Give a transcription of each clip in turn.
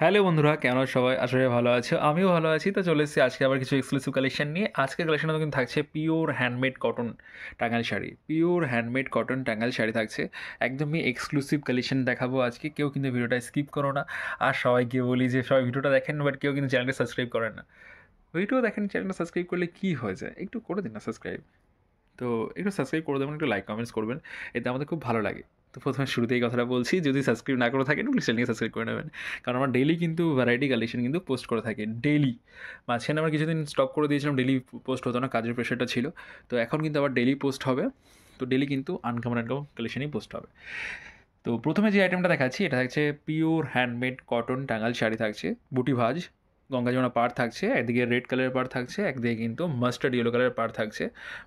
Hello বন্ধুরা, কেমন আছো সবাই? আশা করি ভালো আছো। আমিও ভালো আছি। তো চলে এসেছি আজকে আবার কিছু এক্সক্লুসিভ কালেকশন নিয়ে। আজকের কালেকশনে কিন্তু থাকছে pure handmade cotton Tangail sari. Pure handmade cotton Tangail sari থাকছে। একদমই এক্সক্লুসিভ কালেকশন দেখাবো আজকে। কেউ কিন্তু ভিডিওটা স্কিপ করো না। আর সবাইকে বলি যে সবাই ভিডিওটা দেখেন, বাট কেউ কিন্তু চ্যানেলটা সাবস্ক্রাইব করেন না। ভিডিও দেখেন, চ্যানেলটা সাবস্ক্রাইব করলে কী হয়ে যায়? একটু করে দিন না সাবস্ক্রাইব। তো একটু সাবস্ক্রাইব করে দেবেন, একটু লাইক কমেন্টস করবেন, এতে আমাদের খুব ভালো লাগে। তো প্রথমে শুরুতেই কথাটা বলছি, যদি সাবস্ক্রাইব না করে থাকেন প্লিজ চ্যানেলকে সাবস্ক্রাইব করে নেবেন, কারণ আমরা ডেইলি কিন্তু ভ্যারাইটি কালেকশন কিন্তু পোস্ট করে থাকি ডেইলি। মাঝখানে আমরা কিছুদিন স্টপ করে দিয়েছিলাম, ডেইলি পোস্ট হতো না, কাজের প্রেশারটা ছিল। তো এখন কিন্তু আবার ডেইলি পোস্ট হবে। তো ডেইলি কিন্তু আনকমন কালেকশনই পোস্ট হবে। তো প্রথমে যে আইটেমটা দেখাচ্ছি এটা থাকছে pure handmade cotton Tangail sari থাকছে, বুটি ভাঁজ গঙ্গা যমুনা পাড় থাকছে, একদিকে রেড কালারের পাড় থাকছে, একদিকে কিন্তু মাস্টার্ড ইয়েলো কালারের পাড় থাকছে।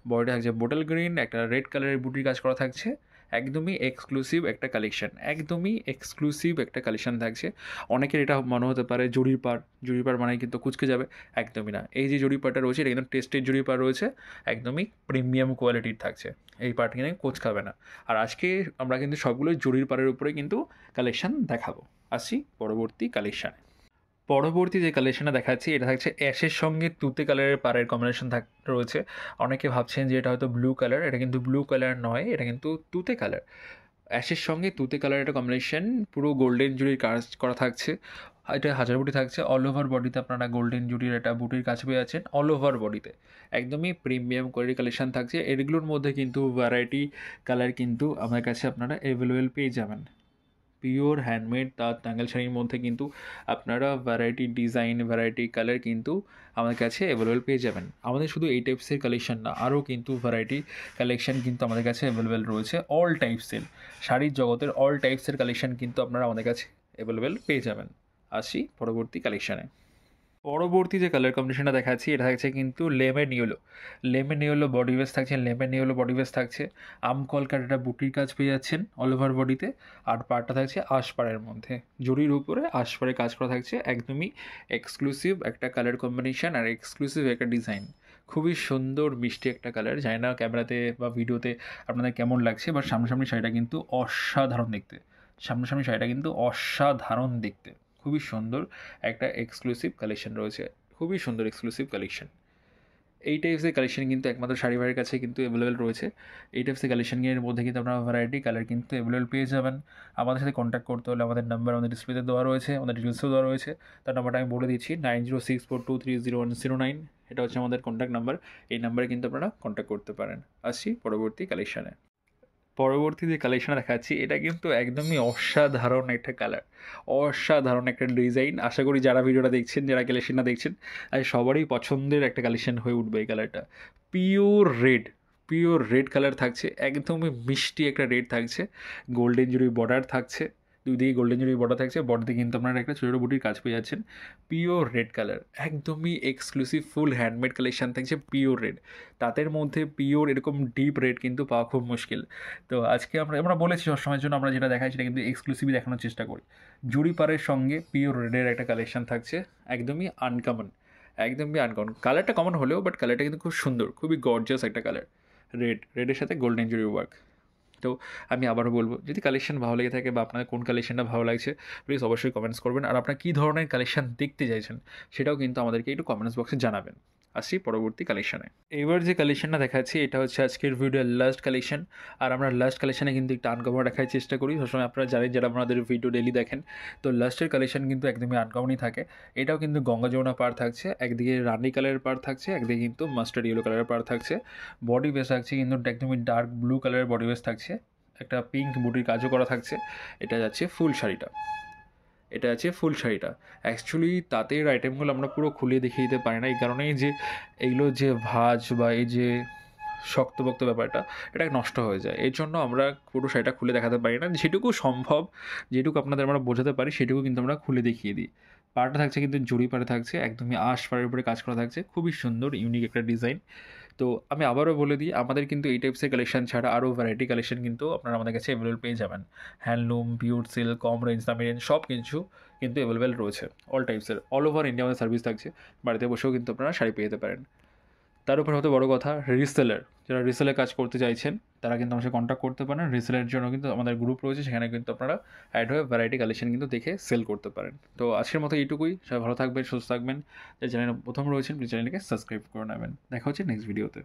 বডিটা থাকছে বোটল গ্রিন, একটা রেড কালারের বুটির কাজ করা থাকছে। একদমই এক্সক্লুসিভ একটা কালেকশন, একদমই এক্সক্লুসিভ একটা কালেকশন থাকছে। অনেকের এটা মনে হতে পারে জরির পাড়, জরির পাড় মানে কিন্তু কুচকে যাবে, একদমই না। এই যে জরির পাড়টা রয়েছে এটা কিন্তু টেস্টেড জরির পাড় রয়েছে, একদমই প্রিমিয়াম কোয়ালিটির থাকছে। এই পাড় কিনে কোচকাবে না। আর আজকে আমরা কিন্তু সবগুলোই জরির পাড়ের উপরে কিন্তু কালেকশন দেখাবো। আসি পরবর্তী কালেকশানে। পরবর্তী যে কালেকশনটা দেখাচ্ছি এটা থাকছে অ্যাশের সঙ্গে তুতে কালারের পাড়ের কম্বিনেশন রয়েছে। অনেকে ভাবছেন যে এটা হয়তো ব্লু কালার, এটা কিন্তু ব্লু কালার নয়, এটা কিন্তু তুতে কালার। অ্যাশের সঙ্গে তুতে কালারের একটা কম্বিনেশন, পুরো গোল্ডেন জুড়ির কাজ করা থাকছে। এটা হাজার বুটি থাকছে, অল ওভার বডিতে আপনারা গোল্ডেন জুটির একটা বুটির কাজ পেয়ে যাচ্ছেন অল ওভার বডিতে। একদমই প্রিমিয়াম কোয়ালিটি কালেকশন থাকছে। এগুলোর মধ্যে কিন্তু ভ্যারাইটি কালার কিন্তু আমার কাছে আপনারা অ্যাভেলেবেল পেয়ে যাবেন। পিওর হ্যান্ডমেড তার টাঙ্গাইল শাড়ির মধ্যে কিন্তু আপনারা ভ্যারাইটি ডিজাইন, ভ্যারাইটি কালার কিন্তু আমাদের কাছে অ্যাভেলেবেল পেয়ে যাবেন। আমাদের শুধু এই টাইপসের কালেকশন না, আরও কিন্তু ভ্যারাইটি কালেকশন কিন্তু আমাদের কাছে অ্যাভেলেবেল রয়েছে। অল টাইপসের শাড়ির জগতের অল টাইপসের কালেকশন কিন্তু আপনারা আমাদের কাছে অ্যাভেলেবেল পেয়ে যাবেন। আসি পরবর্তী কালেকশানে। পরবর্তী যে কালার কম্বিনেশনটা দেখাচ্ছি এটা থাকছে কিন্তু lemon yellow. Lemon yellow body ওয়েস থাকছে, লেমন ইয়েলো বডি ওয়েস থাকছে। আম কলকার একটা বুটির কাজ পেয়ে যাচ্ছেন অল ওভার বডিতে। আর পাড়টা থাকছে আশপাড়ের মধ্যে, জরির উপরে আশপাড়ে কাজ করা থাকছে। একদমই এক্সক্লুসিভ একটা কালার কম্বিনেশন আর এক্সক্লুসিভ একটা ডিজাইন। খুবই সুন্দর মিষ্টি একটা কালার। জানি না ক্যামেরাতে বা ভিডিওতে আপনাদের কেমন লাগছে, বাট সামনাসামনি শাড়িটা কিন্তু অসাধারণ দেখতে। সামনাসামনি শাড়িটা কিন্তু অসাধারণ দেখতে, খুবই সুন্দর একটা এক্সক্লুসিভ কালেকশন রয়েছে। খুবই সুন্দর এক্সক্লুসিভ কালেকশন। এই টাইপসের কালেকশন কিন্তু একমাত্র শাড়িবাড়ির কাছে কিন্তু অ্যাভেলেবেল রয়েছে। এই টাইপসের কালেকশনের মধ্যে কিন্তু আপনারা ভ্যারাইটি কালার কিন্তু অ্যাভেলেবেল পেয়ে যাবেন। আমাদের সাথে কন্ট্যাক্ট করতে হলে আমাদের নাম্বার আমাদের ডিসপ্লেতে দেওয়া রয়েছে, আমাদের ডিটেলসও দেওয়া রয়েছে। তার নাম্বারটা আমি বলে দিচ্ছি, 9064230109। এটা হচ্ছে আমাদের কন্ট্যাক্ট নাম্বার। এই নাম্বারে কিন্তু আপনারা কন্ট্যাক্ট করতে পারেন। আসছি পরবর্তী কালেকশানে। পরবর্তী যে কালেকশন দেখাচ্ছি এটা কিন্তু একদমই অসাধারণ একটা কালার, অসাধারণ একটা ডিজাইন। আশা করি যারা ভিডিওটা দেখছেন, যারা কালেকশনটা দেখছেন, আর সবারই পছন্দের একটা কালেকশন হয়ে উঠবে এই কালারটা। Pure red, pure red colour থাকছে, একদমই মিষ্টি একটা রেড থাকছে। গোল্ডেন জুড়ি বর্ডার থাকছে, দুই দিকে গোল্ডেন জুড়ি বর্ডার থাকছে। বর্ডারে কিন্তু আপনারা একটা ছোটো বুটির কাজ পেয়ে যাচ্ছেন। পিওর রেড কালার, একদমই এক্সক্লুসিভ ফুল হ্যান্ডমেড কালেকশন থাকছে পিওর রেড। তাদের মধ্যে পিওর এরকম ডিপ রেড কিন্তু পাওয়া খুব মুশকিল। তো আজকে আমরা আমরা বলেছি সবসময়ের জন্য আমরা যেটা দেখাই সেটা কিন্তু এক্সক্লুসিভই দেখানোর চেষ্টা করি। জুড়ি পাড়ের সঙ্গে পিওর রেডের একটা কালেকশন থাকছে, একদমই আনকমন। একদমই আনকমন, কালারটা কমন হলেও বাট কালারটা কিন্তু খুব সুন্দর, খুবই গর্জিয়াস একটা কালার। রেডের সাথে গোল্ডেন জুড়ি ওয়ার্ক। তো আমি আবারও বলবো, যদি কালেকশন ভালো লেগে থাকে বা আপনাদের কোন কালেকশনটা ভালো লাগছে প্লিজ অবশ্যই কমেন্টস করবেন। আর আপনারা কী ধরনের কালেকশন দেখতে চাইছেন সেটাও কিন্তু আমাদেরকে একটু কমেন্টস বক্সে জানাবেন। আসি পরবর্তী কালেকশানে। এবার যে কালেকশনটা দেখাচ্ছি এটা হচ্ছে আজকের ভিডিওর লাস্ট কালেকশন। আর আমরা লাস্ট কালেকশানে কিন্তু একটু আনকমন রাখার চেষ্টা করি সবসময়। আপনারা জানেন যারা আমাদের ভিডিও ডেলি দেখেন, তো লাস্টের কালেকশন কিন্তু একদমই আনকমনই থাকে। এটাও কিন্তু গঙ্গা যমুনা পাড় থাকছে, একদিকে রানি কালারের পাড় থাকছে, একদিকে কিন্তু মাস্টার্ড ইয়েলো কালারের পাড় থাকছে। বডি বেস থাকছে কিন্তু একদমই ডার্ক ব্লু কালারের বডি বেস থাকছে, একটা পিঙ্ক বুটির কাজও করা থাকছে। এটা যাচ্ছে ফুল শাড়িটা, এটা আছে ফুল শাড়িটা। অ্যাকচুয়ালি তাঁতের আইটেমগুলো আমরা পুরো খুলে দেখিয়ে দিতে পারি না, এই কারণেই যে এইগুলো যে ভাঁজ বা এই যে শক্তপোক্ত ব্যাপারটা এটা নষ্ট হয়ে যায়। এর জন্য আমরা পুরো শাড়িটা খুলে দেখাতে পারি না। যেটুকু সম্ভব, যেটুকু আপনাদের আমরা বোঝাতে পারি সেটুকু কিন্তু আমরা খুলে দেখিয়ে দিই। পাড়টা থাকছে কিন্তু জড়ি পাড়ে থাকছে, একদমই আঁশ পাড়ের উপরে কাজ করা থাকছে, খুবই সুন্দর ইউনিক একটা ডিজাইন। তো আমি আবারও বলে দিই, আমাদের কিন্তু এই টাইপসের কালেকশন ছাড়া আরও ভ্যারাইটি কালেকশন কিন্তু আপনারা আমাদের কাছে অ্যাভেলেবল পেয়ে যাবেন। হ্যান্ডলুম, পিওর সিল্ক, কম রেঞ্জ, দামি রেঞ্জ সব কিছু কিন্তু অ্যাভেলেবেল রয়েছে। অল টাইপসের, অল ওভার ইন্ডিয়া আমাদের সার্ভিস থাকছে। বাড়িতে বসেও কিন্তু আপনারা শাড়ি পেয়ে যেতে পারেন। তার উপর হতে বড় কথা রিসেলার, যারা রিসেলে কাজ করতে চাইছেন তারা কিন্তু আমার সাথে কন্ট্যাক্ট করতে পারেন। রিসেলের জন্য কিন্তু আমাদের গ্রুপ রয়েছে, সেখানে কিন্তু আপনারা অ্যাড হয়ে ভ্যারাইটি কালেকশন কিন্তু দেখে সেল করতে পারেন। তো আজকের মতো এইটুকুই। সবাই ভালো থাকবেন, সুস্থ থাকবেন। যে চ্যানেলে প্রথম রয়েছেন প্লিজ চ্যানেলটিকে সাবস্ক্রাইব করে নেবেন। দেখা হচ্ছে নেক্সট ভিডিওতে।